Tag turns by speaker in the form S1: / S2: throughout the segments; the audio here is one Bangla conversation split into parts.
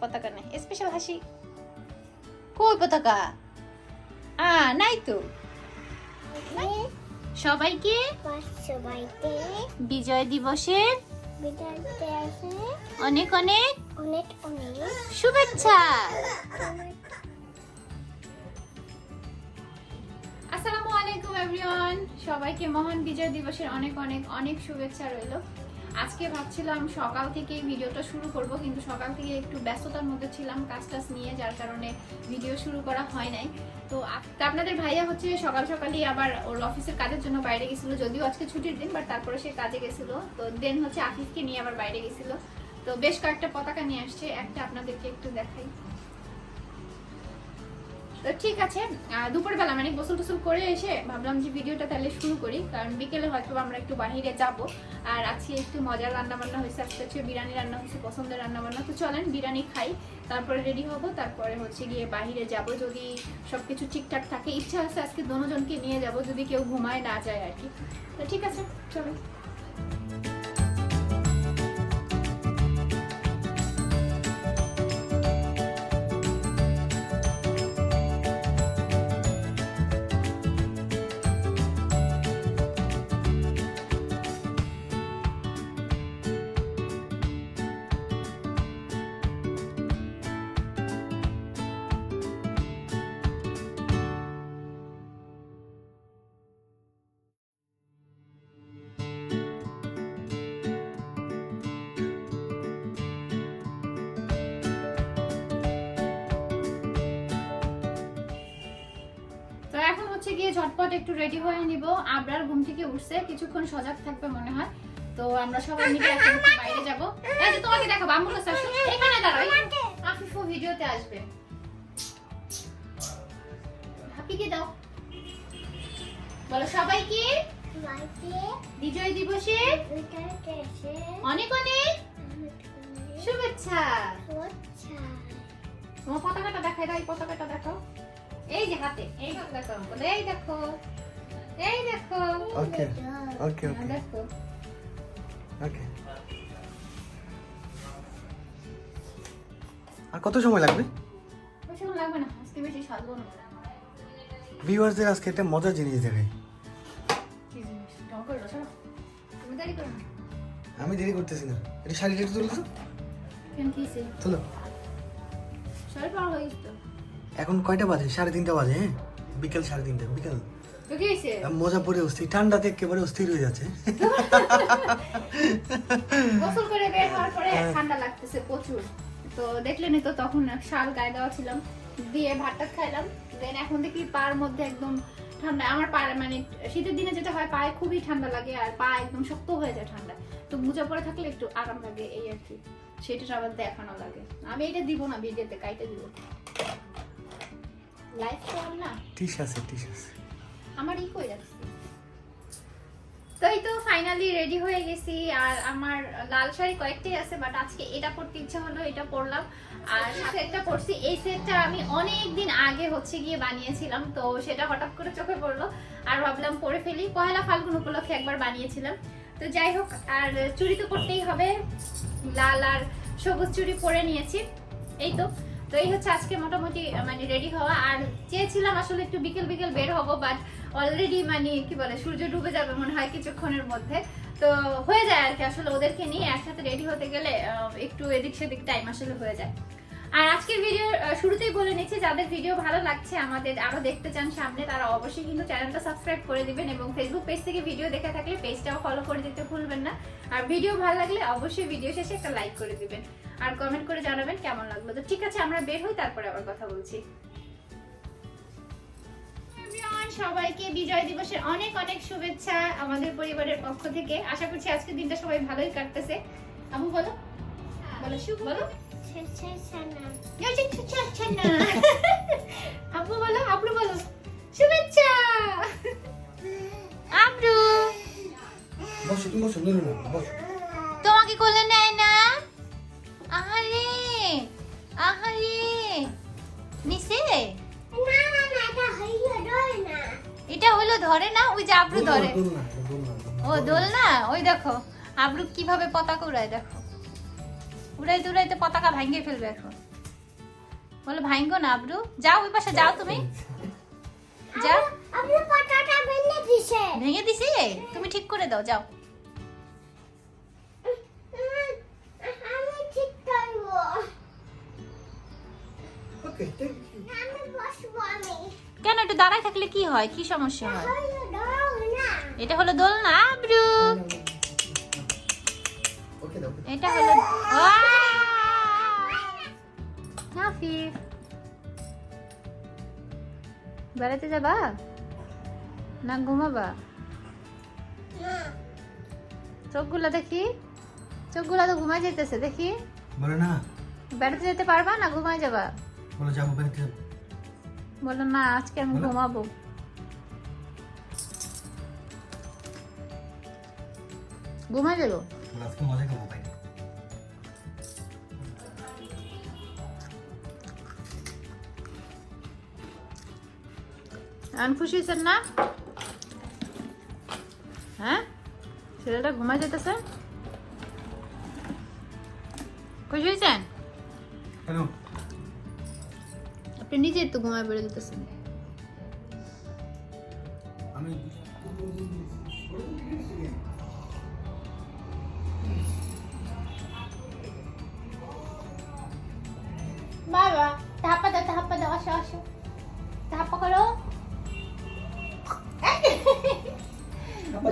S1: পতাকা নাই, স্পেশাল হাসি। কই পতাকা? নাই তো। সবাইকে বিজয় দিবসের অনেক অনেক শুভেচ্ছা। আসসালামু আলাইকুম এভরিওয়ান, সবাইকে মহান বিজয় দিবসের অনেক অনেক অনেক শুভেচ্ছা রইল। আজকে ভাবছিলাম সকাল থেকে ভিডিওটা শুরু করব, কিন্তু সকাল থেকে একটু ব্যস্ততার মধ্যে ছিলাম কাজ নিয়ে, যার কারণে ভিডিও শুরু করা হয় নাই। তো আপনাদের ভাইয়া হচ্ছে সকাল সকালই আবার ওর অফিসের কাজের জন্য বাইরে গেছিল, যদিও আজকে ছুটির দিন, বাট তারপরে সে কাজে গেছিল। তো দেন হচ্ছে আফিফকে নিয়ে আবার বাইরে গেছিল। তো বেশ কয়েকটা পতাকা নিয়ে আসছে, একটা আপনাদেরকে একটু দেখাই। তো ঠিক আছে, দুপুরবেলা মানে গোসল টোসল করে এসে ভাবলাম যে ভিডিওটা তাহলে শুরু করি, কারণ বিকেলে হয়তো আমরা একটু বাহিরে যাব। আর আজকে একটু মজার রান্না বান্না হয়েছে, আজকে হচ্ছে বিরিয়ানি রান্না হয়েছে, পছন্দের রান্না বান্না। তো চলেন বিরিয়ানি খাই, তারপরে রেডি হব, তারপরে হচ্ছে গিয়ে বাহিরে যাব। যদি সবকিছু ঠিকঠাক থাকে, ইচ্ছা আছে আজকে দুজনকে নিয়ে যাব, যদি কেউ ঘুমায় না যায় আর কি। তো ঠিক আছে, চলো। গিয়ে ঝটপট একটু রেডি হয়ে নিব। আবরার ঘুম থেকে উঠছে, কিছুক্ষণ সজাগ থাকবে মনে হয়। তো আমরা সবাই মিলে এখন বাইরে যাব। এই যে তোমাকে দেখাবো, আম্মুর কাছে আসো, এখানে দাঁড়াও, আফিফও ভিডিওতে আসবে। হাপিকে দাও, বলো সবাইকে বিজয় দিবসের অনেক অনেক শুভেচ্ছা। তোমার পতাকাটা দেখাই দাও, এই পতাকাটা দেখাও, এই যে হাতে, এই দেখো, এই দেখো, এই দেখো।
S2: ওকে ওকে ওকে
S1: দেখো,
S2: ওকে। আর কত সময় লাগবে?
S1: বেশি সময় লাগবে না, আজকে বেশি সাজবো না।
S2: ভিউয়ারদের আজকে একটা মজার জিনিস দেখাই।
S1: কি জিনিস? ঢং করো, চলো। তুমি দেরি করো না।
S2: আমি দেরি করতেছি না, এটা শাড়িটা একটু তুলো তো।
S1: কেন কি হইছে?
S2: তুলো।
S1: শাড়ি পার হয়ে গেছে তো।
S2: এখন কয়টা বাজে? 3:30 বাজে। হ্যাঁ, বিকেল 3:30 বিকেল।
S1: তো কি হইছে?
S2: মজা পড়ে অস্থির, ঠান্ডাতে একেবারে অস্থির হয়ে যাচ্ছে।
S1: গোসল করে বের হওয়ার পরে ঠান্ডা লাগতেছে প্রচুর। তো দেখলেনই তো, তখন শাল গায়ে দেওয়া ছিলাম, দিয়ে ভাতটা খাইলাম। দেন এখন দেখি পায়ের মধ্যে একদম ঠান্ডা। আমার পায়ে মানে শীতের দিনে যেটা হয়, পায়ে খুবই ঠান্ডা লাগে, আর পা একদম শক্ত হয়ে যায় ঠান্ডা। তো মোজা পরে থাকলে একটু আরাম লাগে, এই আর কি। সেটা আবার দেখানো লাগে। আমি এটা দিব না ভিডিওতে, কাইটে দিব। লাইভ করব না,
S2: ঠিক আছে ঠিক আছে।
S1: আমার ই কই যাচ্ছে। তো এই তো ফাইনালি রেডি হয়ে গেছি। আর আমার লাল শাড়ি কয়েকটাই আছে, বাট আজকে এটা পরতে ইচ্ছা হলো, এটা পরলাম। আর সেটটা পরছি, এই সেটটা আমি অনেক দিন আগে হচ্ছে গিয়ে বানিয়েছিলাম, তো সেটা হঠাৎ করে চোখে পড়লো আর ভাবলাম পরে ফেলি। পহেলা ফাল্গুন উপলক্ষে একবার বানিয়েছিলাম। তো যাই হোক, আর চুড়ি তো পরতেই হবে, লাল আর সবুজ চুড়ি পরে নিয়েছি। এই তো তো এই হচ্ছে আজকে মোটামুটি মানে রেডি হওয়া। আর চেয়েছিলাম আসলে একটু বিকেল বিকেল বের হবো, বাট অলরেডি মানে কি বলে, সূর্য ডুবে যাবে মনে হয় কিছুক্ষণের মধ্যে। তো হয়ে যায় আর কি, আসলে ওদেরকে নিয়ে একসাথে রেডি হতে গেলে একটু এদিক সেদিক টাইম আসলে হয়ে যায়। আর আজকের ভিডিও শুরুতেই বলে নিচ্ছি, যাদের ভিডিও ভালো লাগছে, আমাদের আরো দেখতে চান সামনে, তারা অবশ্যই কিন্তু চ্যানেলটা সাবস্ক্রাইব করে দিবেন, এবং ফেসবুক পেজ থেকে ভিডিও দেখে থাকলে পেজটাও ফলো করে দিতে ভুলবেন না। আর ভিডিও ভালো লাগলে অবশ্যই ভিডিও শেষে একটা লাইক করে দিবেন, আর কমেন্ট করে জানাবেন কেমন লাগলো। তো ঠিক আছে, আমরা বের হই, তারপরে আবার কথা বলছি। সবাইকে বিজয় দিবসের অনেক অনেক শুভেচ্ছা আমাদের পরিবারের পক্ষ থেকে। আশা করছি আজকের দিনটা সবাই ভালোই কাটতেছে। আম্মু বলো, বলো শুভ, বলো আব্বু বলো, আব্রু বলো শুভেচ্ছা। আব্রু
S2: বসো, তুমি বসো, নুরু বসো।
S1: তোমাকে কোলে নেয় না? আহারে আহারে, নিচে এটা হলো ধরে না, ওই যে আব্রু ধরে। ও দোল না, ওই দেখো আব্রু কিভাবে পতাকা উড়ায়, দেখো উড়াইতে উড়াইতে পতাকা ভাঙিয়ে ফেলবে এখন। বলো ভাইঙ্গো না আব্রু, যাও ওই পাশে যাও তুমি, যাও।
S3: আপনি পাটাটা ভেঙে দিছে।
S1: ভেঙে দিছি, তুমি ঠিক করে দাও, যাও।
S3: আমি ঠিক করব।
S2: Okay thank you.
S3: আমি বসবো আমি।
S1: কেন একটু দাঁড়ায় থাকলে কি হয়, কি সমস্যা হয়?
S3: হলো দাও না।
S1: এটা হলো দোলনা আব্রু,
S2: ওকে দাও।
S1: এটা হলো আফিফ। বেড়াতে যাবা না ঘুমাবা?
S3: না।
S1: চোখগুলো দেখি, চোখগুলো তো ঘুমাই যেতেছে দেখি।
S2: বলো না,
S1: বেড়াতে যেতে পারবা না ঘুমাই যাবা?
S2: বলো যাবো বেরোতে যাবো।
S1: বলো না আজকে আমি
S2: বলো।
S1: ঘুমাবো। ঘুমাই যাবো।
S2: বলো আজকে মজা করবো ভাই।
S1: এখন খুশি হয়েছেন না? হ্যাঁ, ছেলেটা ঘুমাই যেতেছে, খুশি হয়েছেন?
S2: কেন?
S1: আপনি নিজে তো ঘুমায় বেড়ে যেতেছেন।
S2: আমি
S1: বাবা ধাপ্পা দাও, আসো আসো, ধাপ্পা করো।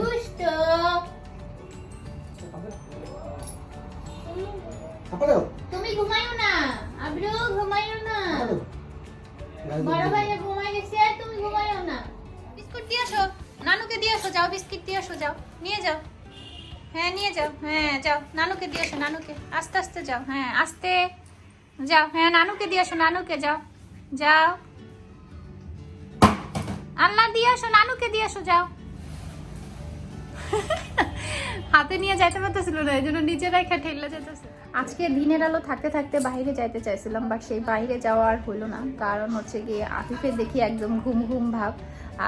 S1: দুষ্ট।
S2: আপা দাও।
S1: তুমি ঘুমাইও না আব্রু, ঘুমাইও না। বড় ভাইয়া ঘুমাই গেছে, তুমি ঘুমাইও না। বিস্কুট দিয়ে আসো, নানুকে দিয়ে আসো, যাও বিস্কিট দিয়ে আসো, যাও নিয়ে যাও। হ্যাঁ নিয়ে যাও, হ্যাঁ যাও নানুকে দিয়ে আসো, নানুকে আস্তে আস্তে যাও, হ্যাঁ আস্তে যাও, হ্যাঁ নানুকে দিয়ে আসো, নানুকে যাও যাও। আল্লাহ দিয়ে আসো, নানুকে দিয়ে আসো, যাও। হাতে নিয়ে যাইতে পারতেছিল না, এই জন্য নিচে রেখে ঠেলে যেতেছে। আজকে দিনের আলো থাকতে থাকতে বাইরে যাইতে চাইছিলাম, বাট সেই বাইরে যাওয়া আর হলো না। কারণ হচ্ছে গিয়ে আফিফের দেখি একদম ঘুম ঘুম ভাব,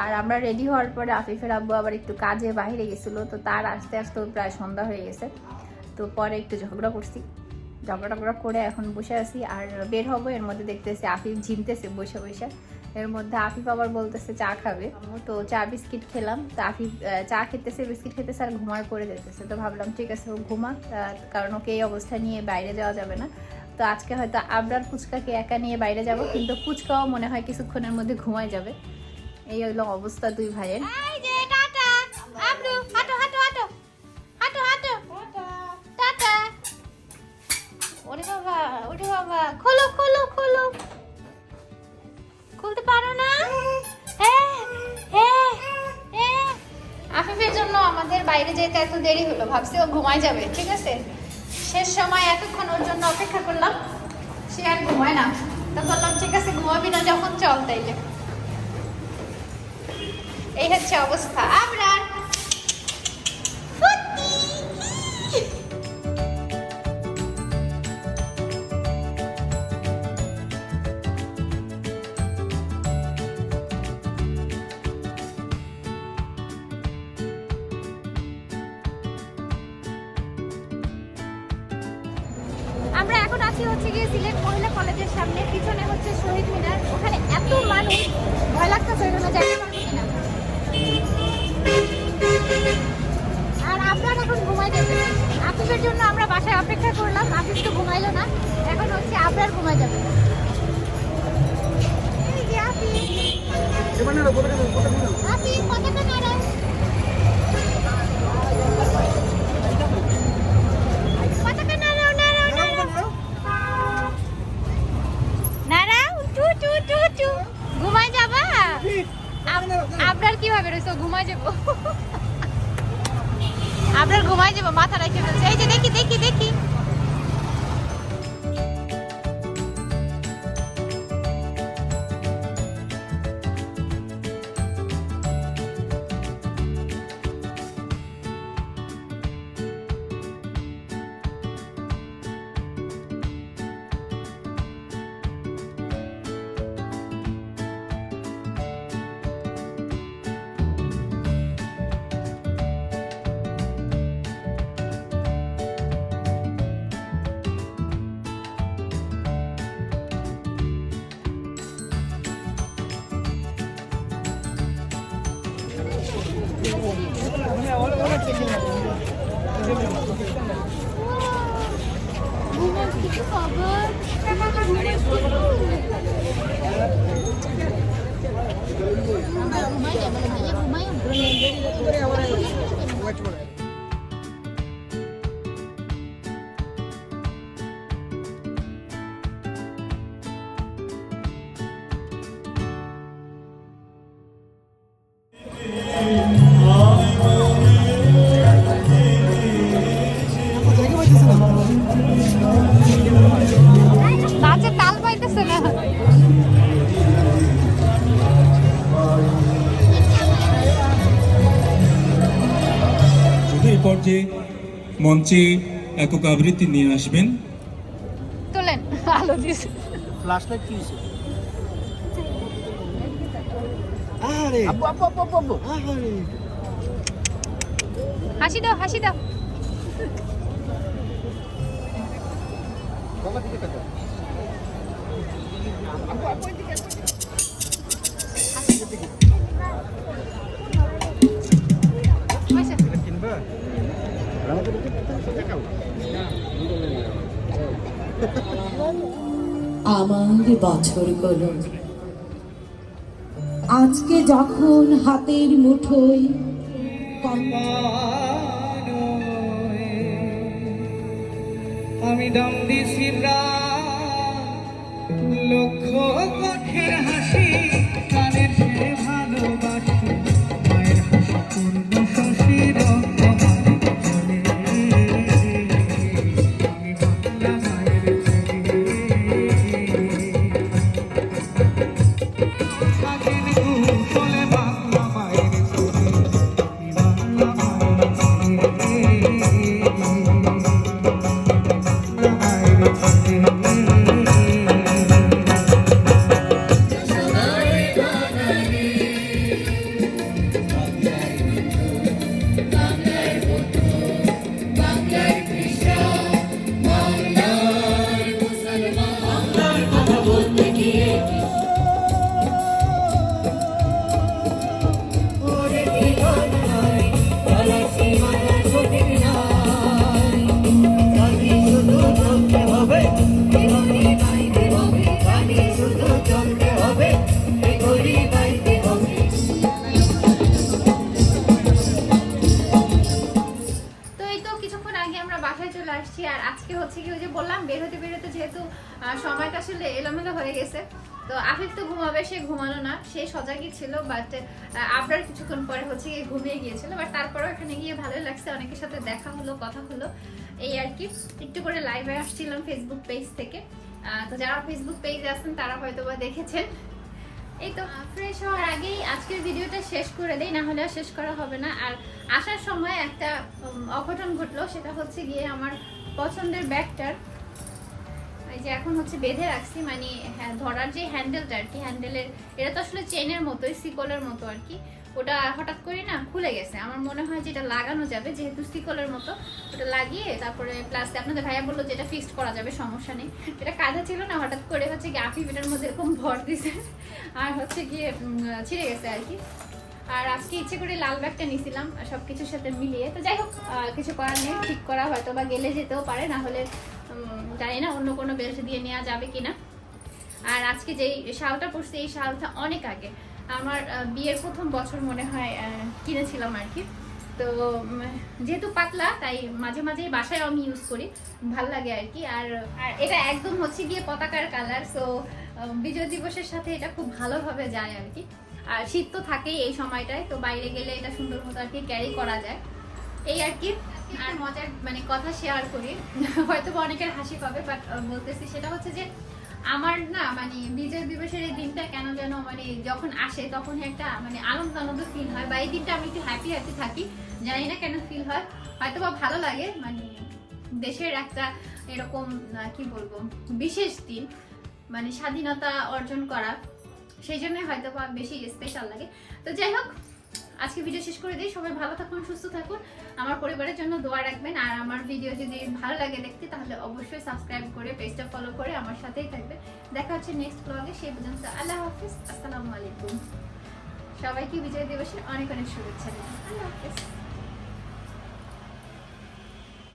S1: আর আমরা রেডি হওয়ার পরে আফিফের আব্বু আবার একটু কাজে বাইরে গেছিলো, তো তার আস্তে আস্তে প্রায় সন্ধ্যা হয়ে গেছে। তো পরে একটু ঝগড়া করছি, ঝগড়া টগড়া করে এখন বসে আছি আর বের হবো। এর মধ্যে দেখতেছি আফিফ ঝিমতেছে বসে বসে। এর মধ্যে আফিফ আবার বলতেছে চা খাবে, তো চা বিস্কিট খেলাম। তো আফিফ চা খেতেছে, বিস্কিট খেতেছে আর ঘুমার পড়ে যেতেছে। তো ভাবলাম ঠিক আছে ও ঘুমা, কারণ ওকে এই অবস্থা নিয়ে বাইরে যাওয়া যাবে না। তো আজকে হয়তো আবরার ফুচকাকে একা নিয়ে বাইরে যাব, কিন্তু ফুচকাও মনে হয় কিছুক্ষণের মধ্যে ঘুমায় যাবে। এই হলো অবস্থা দুই ভাইয়ের। এই যে টাটা আবরু, হাঁটো হাঁটো হাঁটো হাঁটো হাঁটো, টাটা। ওরে বাবা, ওরে বাবা, খোলো খোলো খোলো, খুলতে পারো না? আফিফের জন্য আমাদের বাইরে যেতে এত দেরি হলো, ভাবছি ও ঘুমায় যাবে, ঠিক আছে। শেষ সময় এতক্ষণ ওর জন্য অপেক্ষা করলাম, সে আর ঘুমায় না। তো বললাম ঠিক আছে ঘুমাবি না যখন, চল তাইলে। এই হচ্ছে অবস্থা আবরার। আমরা এখন আছি হচ্ছে গিয়ে সিলেট মহিলা কলেজের সামনে, পিছনে হচ্ছে শহীদ মিনার। ওখানে এত মানুষ, ভয় লাগতেছে ওখানে যাইতে পারবো কিনা। আর আপনার এখন ঘুমাই যাবে, আফিফের জন্য আমরা বাসায় অপেক্ষা করলাম, আফিফ তো ঘুমাইলো না, এখন হচ্ছে আপনার ঘুমাই যাবে। এই যে আফিফ, আফিফ কথাটা নাড়াও। কথাটা নাড়াও, নাড়াও, নাড়াও। নাড়াও, টু টু টু টু। ঘুমাই যাবা? আপনার কিভাবে রয়েছে? ঘুমাই যাবো, আপনার ঘুমাই যাবো, মাথা রেখে ফেলছে। এই যে দেখি দেখি দেখি, নাচে তাল পাইতেছে না।
S4: শুধু এই পর্যায়ে মঞ্চে একক আবৃত্তি নিয়ে আসবেন।
S1: তোলেন আলো দিছে।
S2: ফ্ল্যাশলাইট কি হইছে? আরে আব্বু আব্বু আব্বু আব্বু আরে
S1: হাসি দাও হাসি দাও।
S2: বাবা দিকে তাকাও।
S1: হয়েছে।
S2: কিনবা? আমাদের দিকে তাকাও।
S5: আমার বছরগুলো আজকে যখন হাতের মুঠোয়
S6: আমি দম দিছি লক্ষ পথের হাসি কানের সে ভালোবাসি মায়ের হাসি পূর্ণ শশী রক্ত আমি বাংলা মায়ের সাজেন কুশলে বাংলা মায়ের আমি বাংলা
S1: আর আজকে হচ্ছে কি ওই যে বললাম বের হতে বেরোতে যেহেতু সময়টা আসলে এলোমেলো হয়ে গেছে, তো আফিফ তো ঘুমাবে, সে ঘুমানো না, সে সজাগই ছিল, বাট আবরার কিছুক্ষণ পরে হচ্ছে গিয়ে ঘুমিয়ে গিয়েছিল। বাট তারপরেও এখানে গিয়ে ভালোই লাগছে, অনেকের সাথে দেখা হলো, কথা হলো, এই আর কি। একটু করে লাইভে আসছিলাম ফেসবুক পেজ থেকে, তো যারা ফেসবুক পেজে আছেন তারা হয়তো বা দেখেছেন। এই তো ফ্রেশ হওয়ার আগেই আজকের ভিডিওটা শেষ করে দেই, না হলে আর শেষ করা হবে না। আর আসার সময় একটা অঘটন ঘটলো, সেটা হচ্ছে গিয়ে আমার পছন্দের ব্যাগটার এই যে এখন হচ্ছে বেঁধে রাখছি, মানে ধরার যে হ্যান্ডেলটা আর কি, হ্যান্ডেলের এটা তো আসলে চেনের মতোই, সিকলের মতো আর কি, ওটা হঠাৎ করে না খুলে গেছে। আমার মনে হয় যে এটা লাগানো যাবে, যেহেতু সিকলের মতো, ওটা লাগিয়ে তারপরে প্লাস আপনাদের ভাইয়া বললো যে এটা ফিক্সড করা যাবে, সমস্যা নেই। এটা কাঁধে ছিল না, হঠাৎ করে হচ্ছে গিয়ে আফিফ এটার মধ্যে এরকম ভর দিছে আর হচ্ছে গিয়ে ছিঁড়ে গেছে আর কি। আর আজকে ইচ্ছে করে লাল ব্যাগটা নিয়েছিলাম সবকিছুর সাথে মিলিয়ে, তো যাই হোক কিছু করার নেই, ঠিক করা হয়তো বা গেলে যেতেও পারে, না হলে জানি না অন্য কোনো বেল্ট দিয়ে নেওয়া যাবে কিনা। আর আজকে যেই শালটা পরছি, এই শালটা অনেক আগে আমার বিয়ের প্রথম বছর মনে হয় কিনেছিলাম আর কি। তো যেহেতু পাতলা তাই মাঝে মাঝে বাসায় আমি ইউজ করি, ভাল লাগে আর কি। আর এটা একদম হচ্ছে গিয়ে পতাকার কালার, সো বিজয় দিবসের সাথে এটা খুব ভালোভাবে যায় আর কি। আর শীত তো থাকেই এই সময়টায়, তো বাইরে গেলে এটা সুন্দর মতো আর কি ক্যারি করা যায়, এই আর কি। আর মজার মানে কথা শেয়ার করি, হয়তো অনেকের হাসি পাবে, বাট বলতেছি, সেটা হচ্ছে যে আমার না মানে বিজয় দিবসের এই দিনটা কেন যেন মানে যখন আসে তখন একটা মানে আনন্দ ফিল হয়, বা এই দিনটা আমি একটু হ্যাপি থাকি, জানি না কেন ফিল হয়, হয়তো বা ভালো লাগে, মানে দেশের একটা এরকম কি বলবো বিশেষ দিন, মানে স্বাধীনতা অর্জন করা, সেই জন্য হয়তো বা বেশি স্পেশাল লাগে। তো যাই হোক আজকে ভিডিও শেষ করে দিই, সবাই ভালো থাকুন, সুস্থ থাকুন, আমার পরিবারের জন্য দোয়া রাখবেন। আর আমার ভিডিও যদি ভালো লাগে দেখতে তাহলে অবশ্যই সাবস্ক্রাইব করে পেজটা ফলো করে আমার সাথেই থাকবে। দেখা হচ্ছে নেক্সট ব্লগে, সেই পর্যন্ত আল্লাহ হাফিজ, আসসালামু আলাইকুম। সবাইকে বিজয় দিবসের অনেক অনেক শুভেচ্ছা। আল্লাহ হাফেজ।